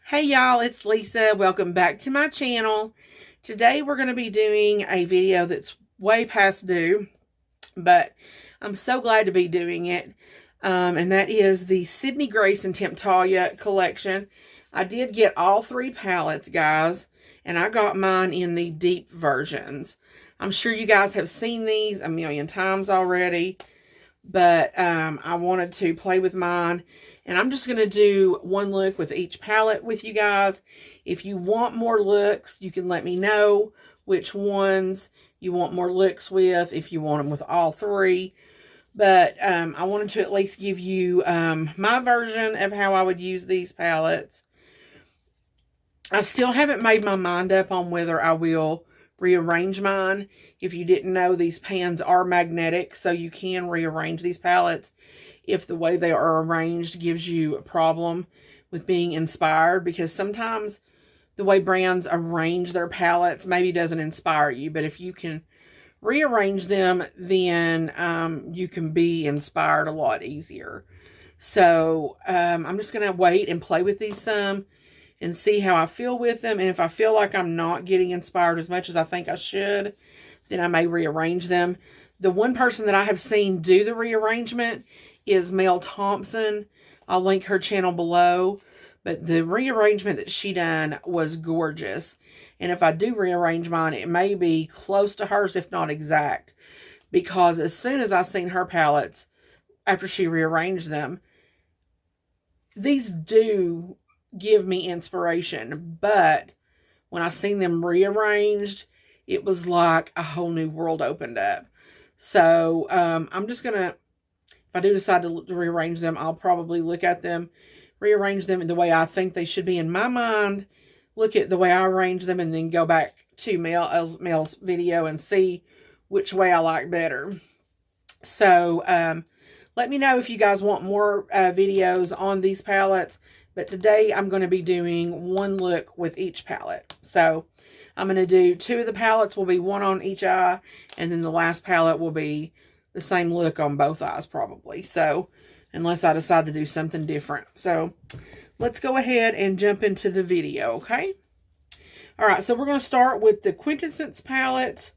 Hey y'all, it's Lisa. Welcome back to my channel. Today we're going to be doing a video that's way past due, but I'm so glad to be doing it. And that is the Sydney Grace and Temptalia Collection. I did get all 3 palettes, guys, and I got mine in the deep versions. I'm sure you guys have seen these a million times already, but I wanted to play with mine. And I'm just going to do one look with each palette with you guys. If you want more looks, you can let me know which ones you want more looks with, if you want them with all 3. But I wanted to at least give you my version of how I would use these palettes. I still haven't made my mind up on whether I will rearrange mine. If you didn't know, these pans are magnetic, so you can rearrange these palettes if the way they are arranged gives you a problem with being inspired, because sometimes the way brands arrange their palettes maybe doesn't inspire you, but if you can rearrange them, then you can be inspired a lot easier. So I'm just going to wait and play with these some and see how I feel with them, and if I feel like I'm not getting inspired as much as I think I should, then I may rearrange them. The one person that I have seen do the rearrangement is Mel Thompson. I'll link her channel below. But the rearrangement that she done was gorgeous. And if I do rearrange mine, it may be close to hers, if not exact. Because as soon as I seen her palettes, after she rearranged them, these do give me inspiration. But when I seen them rearranged, it was like a whole new world opened up. So I'm just going to, if I do decide to rearrange them, I'll probably look at them, rearrange them in the way I think they should be in my mind, look at the way I arrange them, and then go back to Mel's video and see which way I like better. So let me know if you guys want more videos on these palettes. But today I'm going to be doing one look with each palette. So I'm going to do 2 of the palettes, will be one on each eye, and then the last palette will be the same look on both eyes probably. So unless I decide to do something different. So let's go ahead and jump into the video, okay? All right, so we're going to start with the Quintessence palette.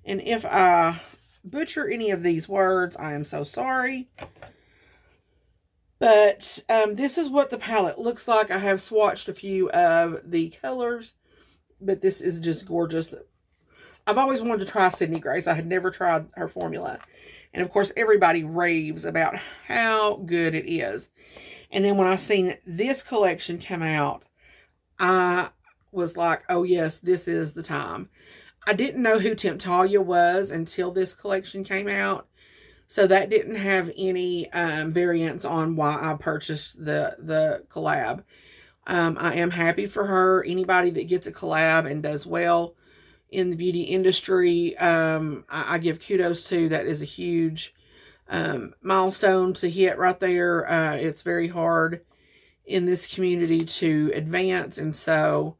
And if I butcher any of these words, I am so sorry. But this is what the palette looks like. I have swatched a few of the colors, but this is just gorgeous. I've always wanted to try Sydney Grace. I had never tried her formula. And of course, everybody raves about how good it is. And then when I seen this collection come out, I was like, oh yes, this is the time. I didn't know who Temptalia was until this collection came out. So that didn't have any variance on why I purchased the collab. I am happy for her. Anybody that gets a collab and does well in the beauty industry, I give kudos to. That is a huge milestone to hit right there. It's very hard in this community to advance, and so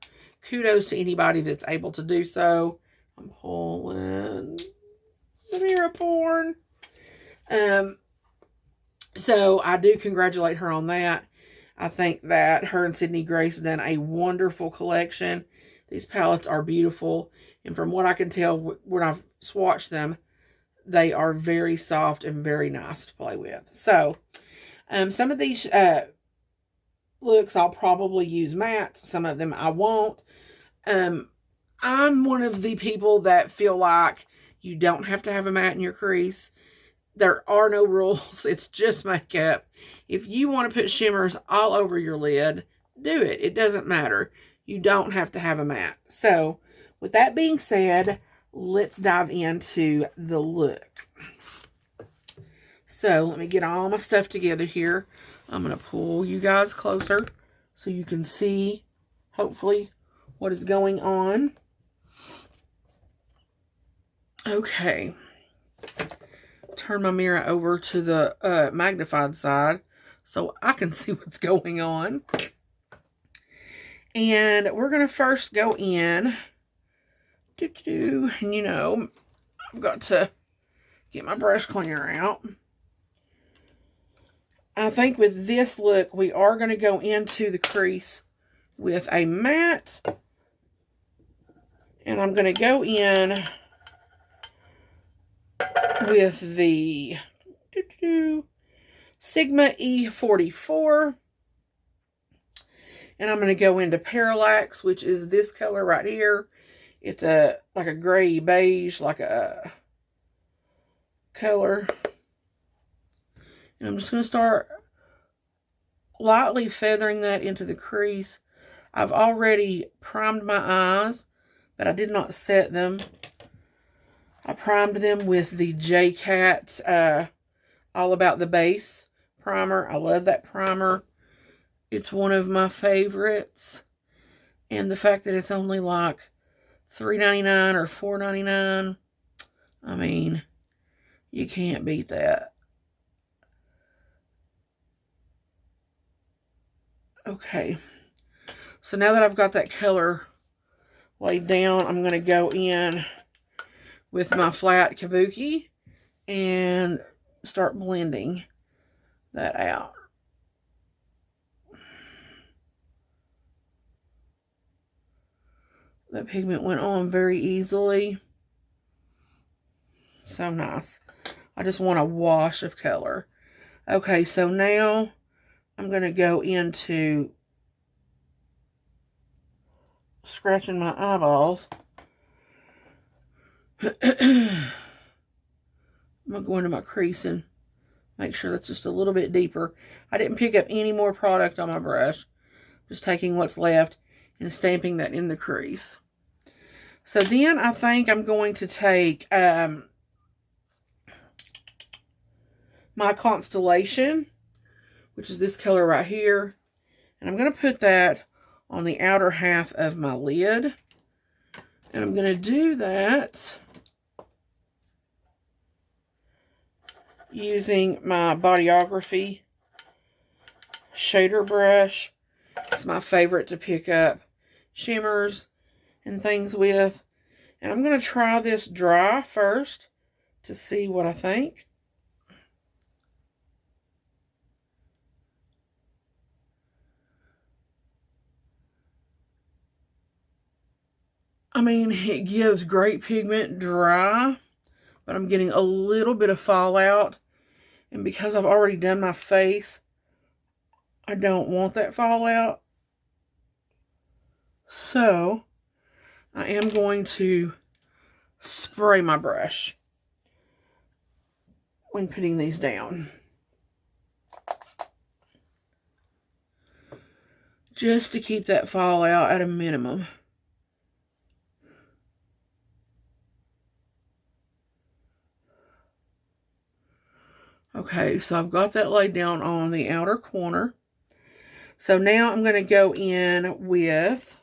kudos to anybody that's able to do so. I'm pulling the mirror porn. So I do congratulate her on that. I think that her and Sydney Grace done a wonderful collection. These palettes are beautiful. And from what I can tell when I've swatched them, they are very soft and very nice to play with. So, some of these looks I'll probably use mattes. Some of them I won't. I'm one of the people that feel like you don't have to have a matte in your crease. There are no rules. It's just makeup. If you want to put shimmers all over your lid, do it. It doesn't matter. You don't have to have a matte. So, with that being said, let's dive into the look. So, let me get all my stuff together here. I'm going to pull you guys closer so you can see, hopefully, what is going on. Okay. Turn my mirror over to the magnified side so I can see what's going on. And we're going to first go in. And you know, I've got to get my brush cleaner out. I think with this look, we are going to go into the crease with a matte. And I'm going to go in with the Sigma E44. And I'm going to go into Parallax, which is this color right here. It's like a gray beige, like a color. And I'm just going to start lightly feathering that into the crease. I've already primed my eyes, but I did not set them. I primed them with the J-Cat All About the Base primer. I love that primer. It's one of my favorites. And the fact that it's only like $3.99 or $4.99, I mean, you can't beat that. Okay. So now that I've got that color laid down, I'm going to go in with my flat kabuki and start blending that out. That pigment went on very easily. So nice. I just want a wash of color. Okay, so now I'm going to go into scratching my eyeballs. I'm going to go into my crease and make sure that's just a little bit deeper. I didn't pick up any more product on my brush. Just taking what's left and stamping that in the crease. So then I think I'm going to take my Constellation, which is this color right here. And I'm going to put that on the outer half of my lid. And I'm going to do that using my Bodyography shader brush. It's my favorite to pick up shimmers and things with. And I'm going to try this dry first to see what I think. I mean, it gives great pigment dry, but I'm getting a little bit of fallout. And because I've already done my face, I don't want that fallout. So I am going to spray my brush when putting these down, just to keep that fallout at a minimum. Okay, so I've got that laid down on the outer corner. So now I'm going to go in with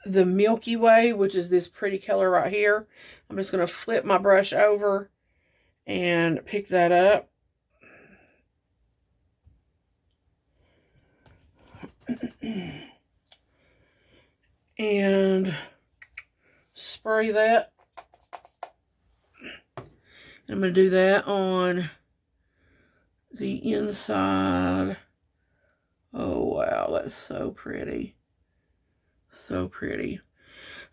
the Milky Way, which is this pretty color right here. I'm just going to flip my brush over and pick that up. And spray that. I'm going to do that on the inside. Oh, wow, that's so pretty. So pretty.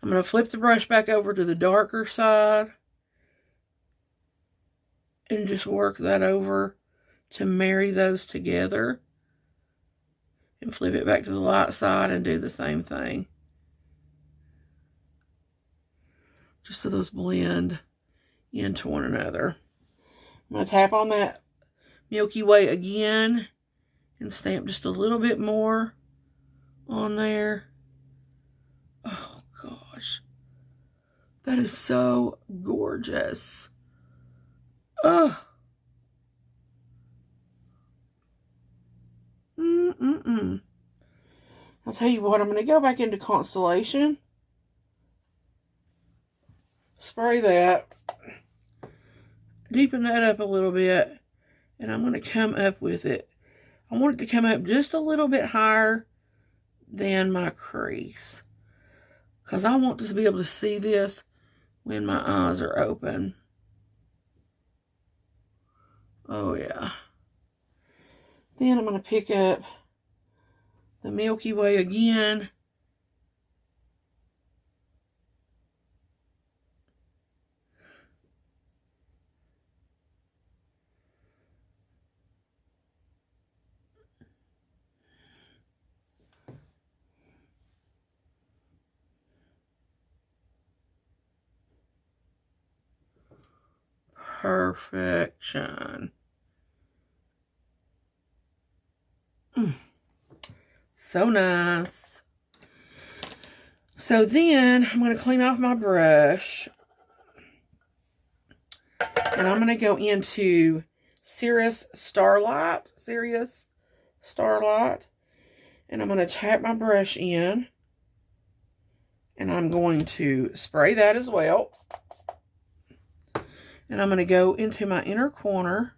I'm going to flip the brush back over to the darker side and just work that over to marry those together. And flip it back to the light side and do the same thing. Just so those blend into one another. I'm going to tap on that Milky Way again and stamp just a little bit more on there. Oh gosh, that is so gorgeous. Oh. I'll tell you what, I'm going to go back into Constellation. Spray that. Deepen that up a little bit. And I'm going to come up with it. I want it to come up just a little bit higher than my crease, because I want to be able to see this when my eyes are open. Oh yeah. Then I'm going to pick up the Milky Way again. Perfection. So nice. So then I'm going to clean off my brush. And I'm going to go into Sirius Starlight. And I'm going to tap my brush in. And I'm going to spray that as well. And I'm going to go into my inner corner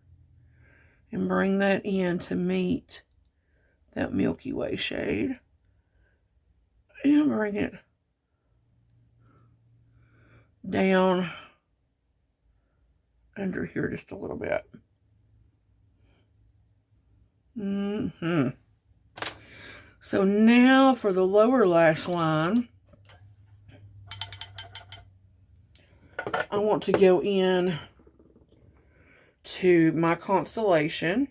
and bring that in to meet that Milky Way shade. And bring it down under here just a little bit. So now for the lower lash line, I want to go in to my constellation.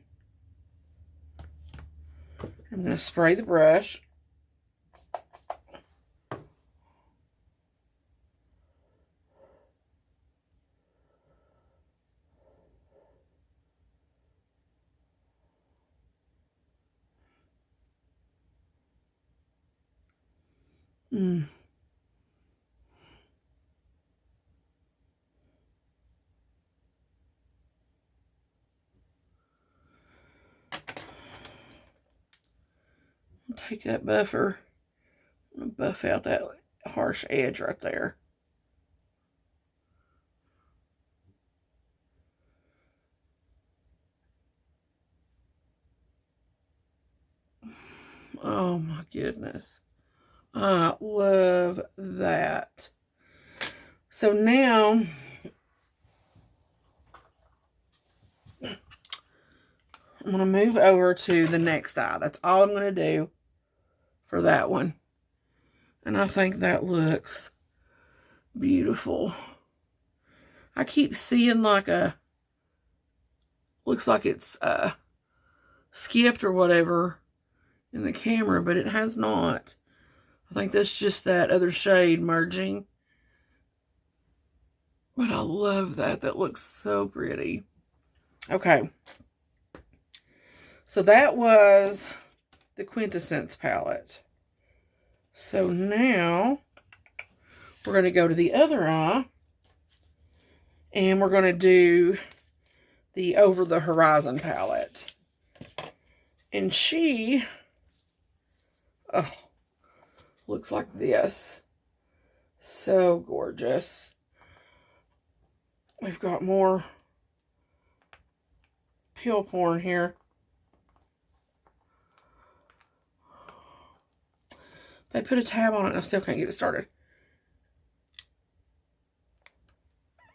I'm going to spray the brush. Take that buffer and buff out that harsh edge right there. Oh my goodness. I love that. So now I'm going to move over to the next eye. That's all I'm going to do for that one. And I think that looks beautiful. I keep seeing like looks like it's skipped or whatever in the camera, but it has not. I think that's just that other shade merging. But I love that. That looks so pretty. Okay. So that was the Quintessence palette. So now we're going to go to the other eye. And we're going to do the Over the Horizon palette. And she, looks like this. So gorgeous. We've got more peel porn here. They put a tab on it and I still can't get it started.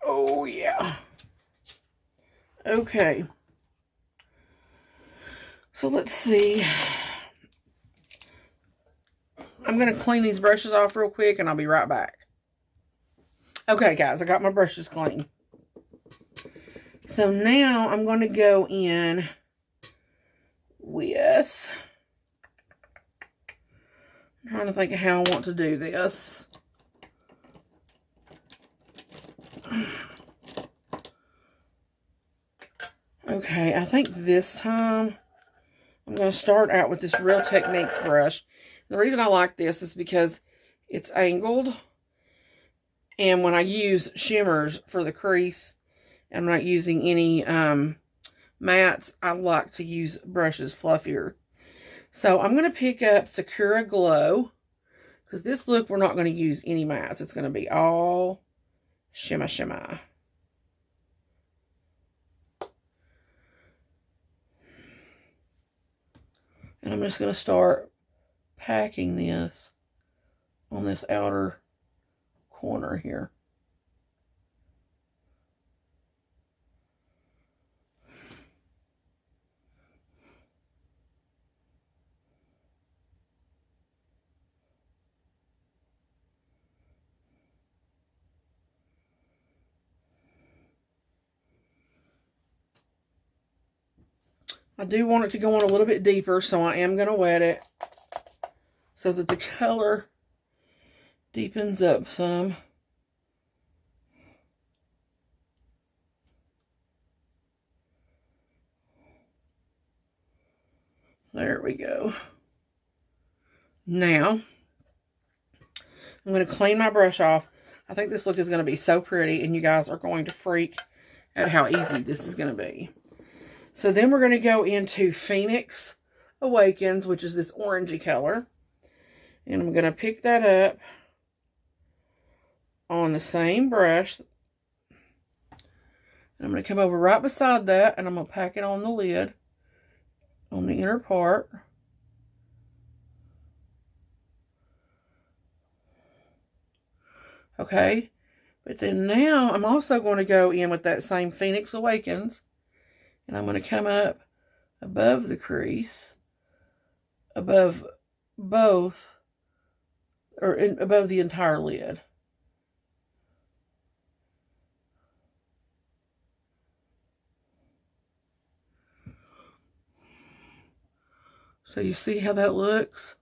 Oh, yeah. Okay. So let's see. I'm going to clean these brushes off real quick and I'll be right back. Okay, guys, I got my brushes clean. So now I'm going to go in with... I'm trying to think of how I want to do this. Okay, I think this time I'm going to start out with this Real Techniques brush. The reason I like this is because it's angled. And when I use shimmers for the crease, I'm not using any mattes, I like to use brushes fluffier. So I'm going to pick up Sakura Glow. Because this look, we're not going to use any mattes. It's going to be all shimmer shimmer. And I'm just going to start packing this on this outer corner here. I do want it to go on a little bit deeper, so I am going to wet it so that the color deepens up some. There we go. Now, I'm going to clean my brush off. I think this look is going to be so pretty, and you guys are going to freak at how easy this is going to be. So then we're going to go into Phoenix Awakens, which is this orangey color. And I'm going to pick that up on the same brush. I'm going to come over right beside that, and I'm going to pack it on the lid, on the inner part. Okay, but then now I'm also going to go in with that same Phoenix Awakens, and I'm going to come up above the crease, above both, or above the entire lid. So you see how that looks?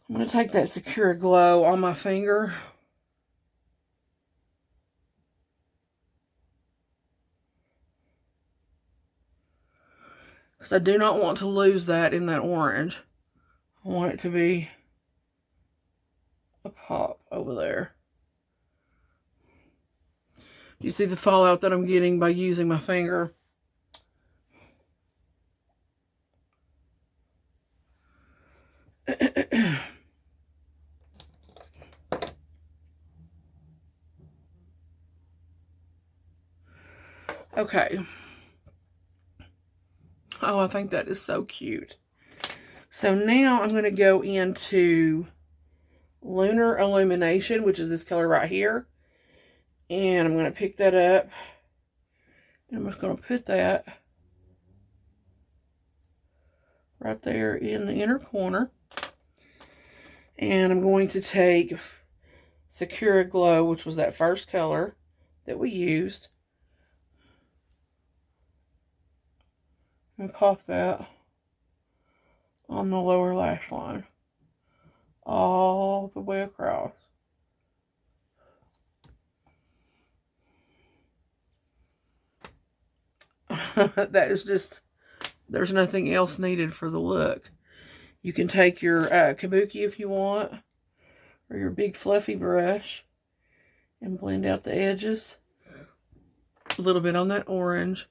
I'm going to take that Secure Glow on my finger. Because I do not want to lose that in that orange. I want it to be a pop over there. You see the fallout that I'm getting by using my finger? Okay. Oh, I think that is so cute. So now I'm going to go into Lunar Illumination, which is this color right here. And I'm going to pick that up. And I'm just going to put that right there in the inner corner. And I'm going to take Secure Glow, which was that first color that we used, and pop that on the lower lash line all the way across. That is just, there's nothing else needed for the look. You can take your kabuki if you want, or your big fluffy brush, and blend out the edges a little bit on that orange.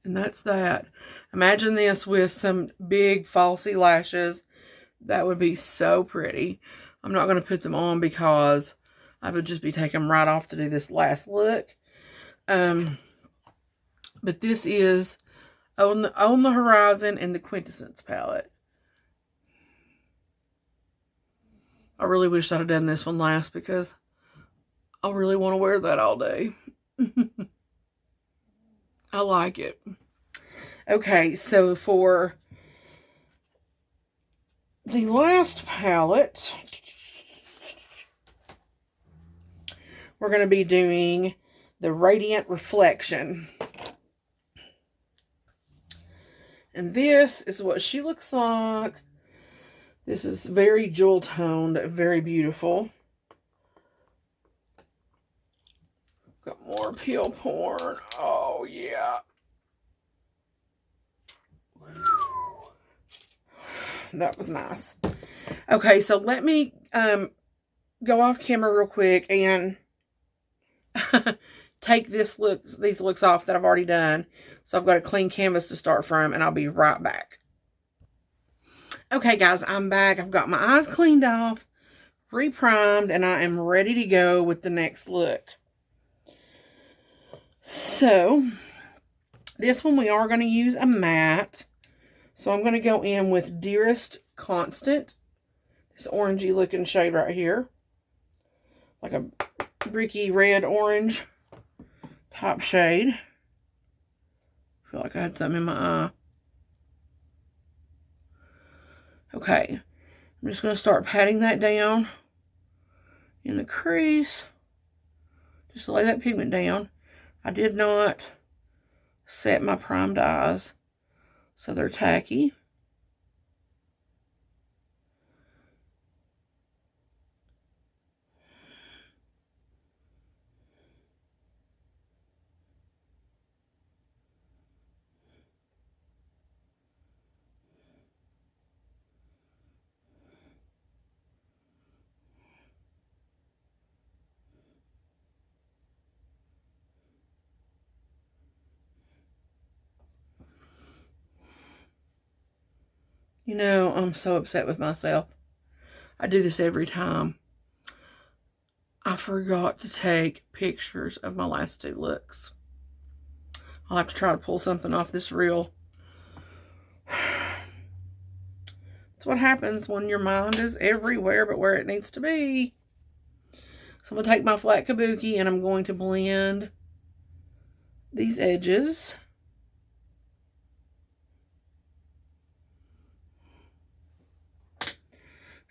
And that's that. Imagine this with some big falsy lashes. That would be so pretty. I'm not going to put them on because I would just be taking them right off to do this last look. But this is on the Horizon and the Quintessence palette. I really wish I'd have done this one last because I really want to wear that all day. I like it. Okay, so for the last palette, we're going to be doing the Radiant Reflection. And this is what she looks like. This is very jewel toned, very beautiful. Got more peel porn. Oh, yeah. That was nice. Okay, so let me go off camera real quick and take these looks off that I've already done. So I've got a clean canvas to start from, and I'll be right back. Okay, guys, I'm back. I've got my eyes cleaned off, re-primed, and I am ready to go with the next look. So, this one we are going to use a matte. So I'm going to go in with Dearest Constant. This orangey looking shade right here. Like a bricky red orange top shade. I feel like I had something in my eye. Okay. I'm just going to start patting that down in the crease. Just lay that pigment down. I did not set my primed eyes, so they're tacky. You know, I'm so upset with myself. I do this every time. I forgot to take pictures of my last two looks. I'll have to try to pull something off this reel. That's what happens when your mind is everywhere but where it needs to be. So I'm going to take my flat kabuki and I'm going to blend these edges.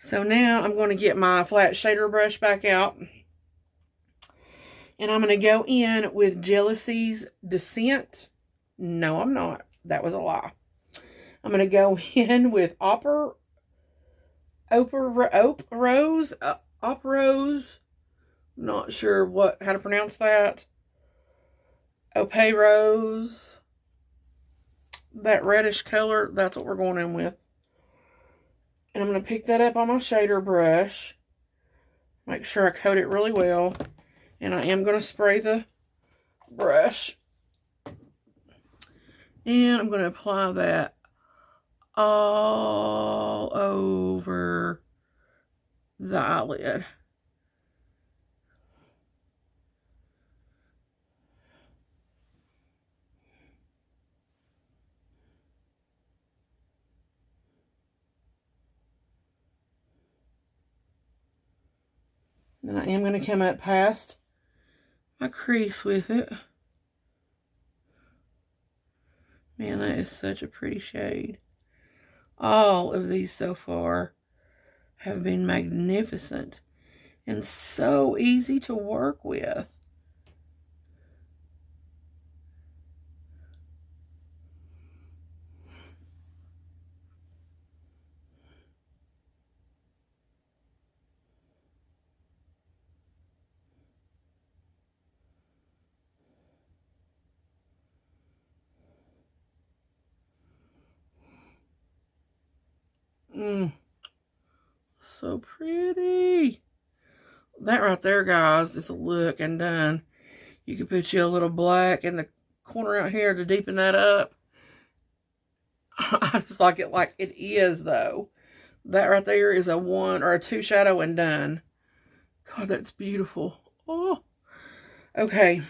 So now I'm going to get my flat shader brush back out. And I'm going to go in with Jealousy's Descent. No, I'm not. That was a lie. I'm going to go in with Op Rose. Not sure how to pronounce that. Ope Rose. That reddish color, that's what we're going in with. And I'm going to pick that up on my shader brush. Make sure I coat it really well. And I am going to spray the brush. And I'm going to apply that all over the eyelid. And I am going to come up past my crease with it. Man, that is such a pretty shade. All of these so far have been magnificent and so easy to work with. So pretty. That right there, guys, is a look and done. You can put you a little black in the corner out here to deepen that up. I just like it is, though. That right there is a 1 or a 2 shadow and done. God, that's beautiful. Oh, okay.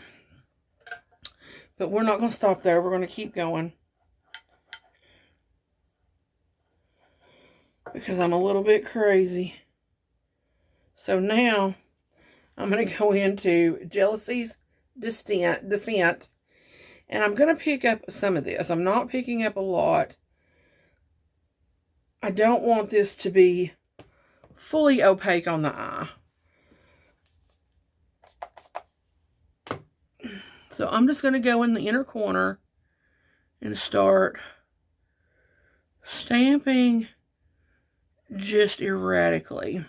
But we're not going to stop there. We're going to keep going. Because I'm a little bit crazy. So now, I'm going to go into Jealousy's Descent. And I'm going to pick up some of this. I'm not picking up a lot. I don't want this to be fully opaque on the eye. So I'm just going to go in the inner corner and start stamping just erratically.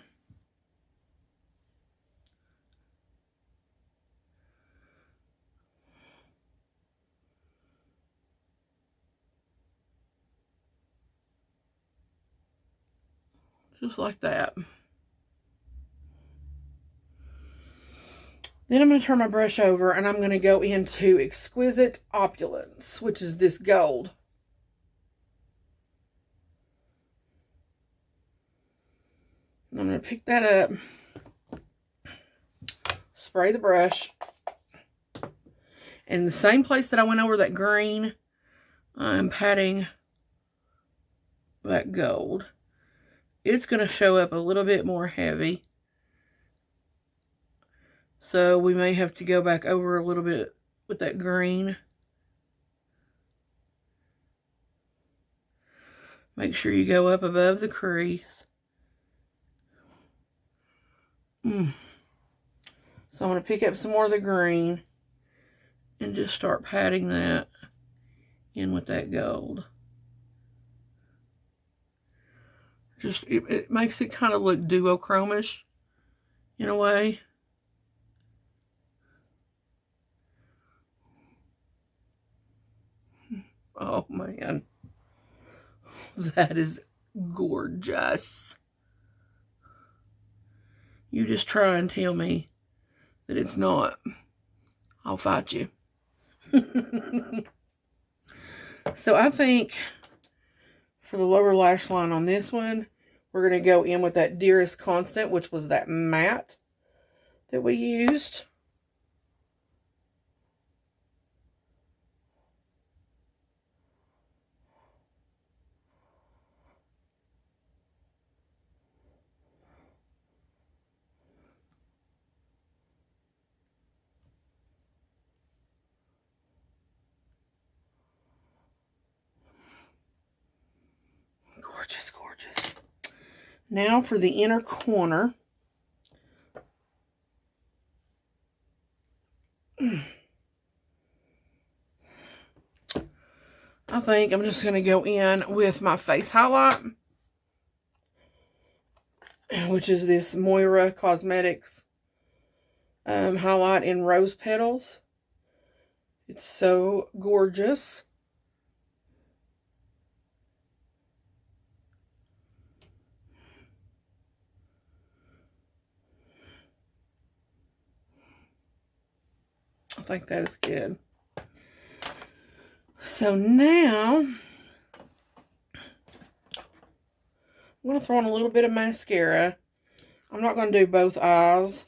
Just like that. Then I'm going to turn my brush over and I'm going to go into Exquisite Opulence, which is this gold. I'm going to pick that up, spray the brush, and the same place that I went over that green, I'm patting that gold. It's going to show up a little bit more heavy. So we may have to go back over a little bit with that green. Make sure you go up above the crease. So So I'm going to pick up some more of the green and just start patting that in with that gold. Just, it makes it kind of look duochromish in a way. Oh man, that is gorgeous. You just try and tell me that it's not. I'll fight you. So I think for the lower lash line on this one, we're going to go in with that Dearest Constant, which was that matte that we used. Gorgeous, gorgeous. Now for the inner corner. I think I'm just going to go in with my face highlight, which is this Moira Cosmetics highlight in Rose Petals. It's so gorgeous. I think that is good. So now, I'm going to throw in a little bit of mascara. I'm not going to do both eyes.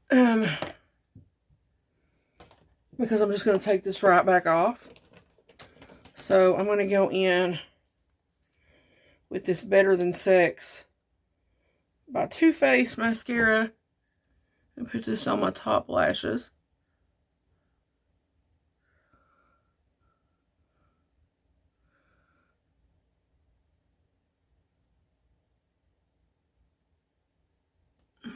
Because I'm just going to take this right back off. So I'm going to go in with this Better Than Sex by Too Faced mascara and put this on my top lashes. I'm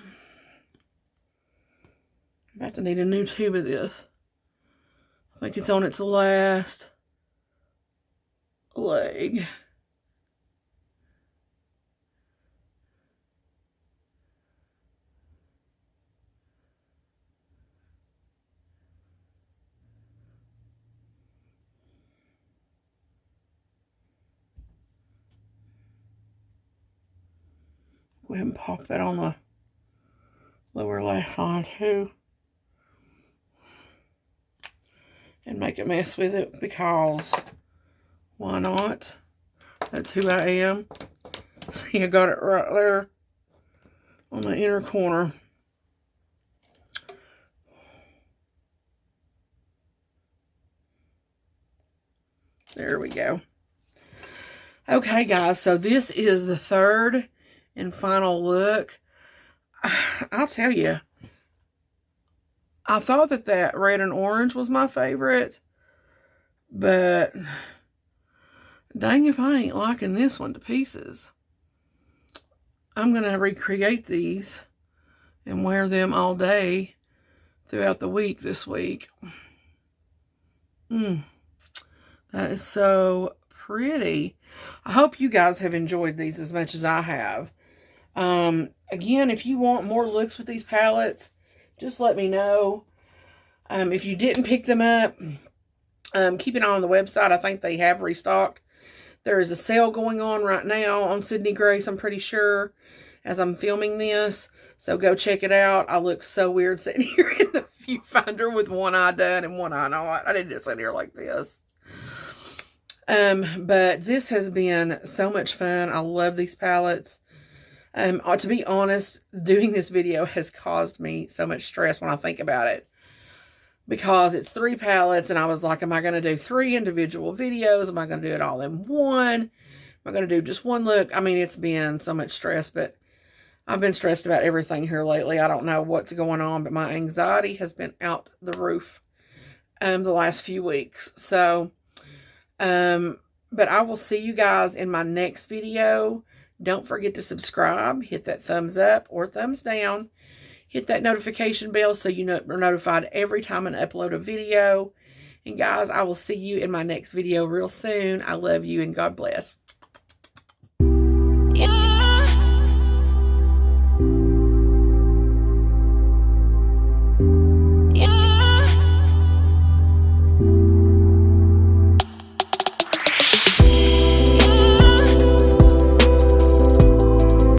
about to need a new tube of this. I think it's on its last leg. Go ahead and pop that on the lower lash line too. And make a mess with it because why not? That's who I am. See, I got it right there on the inner corner. There we go. Okay, guys, so this is the third and final look. I'll tell you, I thought that red and orange was my favorite, but dang if I ain't liking this one to pieces. I'm going to recreate these and wear them all day throughout the week this week. That is so pretty. I hope you guys have enjoyed these as much as I have. Again, if you want more looks with these palettes, just let me know. If you didn't pick them up, keep an eye on the website. I think they have restocked. There is a sale going on right now on Sydney Grace, I'm pretty sure, as I'm filming this. So go check it out. I look so weird sitting here in the viewfinder with one eye done and one eye not. I didn't just sit here like this. But this has been so much fun. I love these palettes. To be honest, doing this video has caused me so much stress when I think about it. Because it's 3 palettes, and I was like, am I going to do 3 individual videos? Am I going to do it all in one? Am I going to do just one look? I mean, it's been so much stress, but I've been stressed about everything here lately. I don't know what's going on, but my anxiety has been out the roof the last few weeks. So, but I will see you guys in my next video. Don't forget to subscribe. Hit that thumbs up or thumbs down. Hit that notification bell so you are notified every time I upload a video. And guys, I will see you in my next video real soon. I love you and God bless.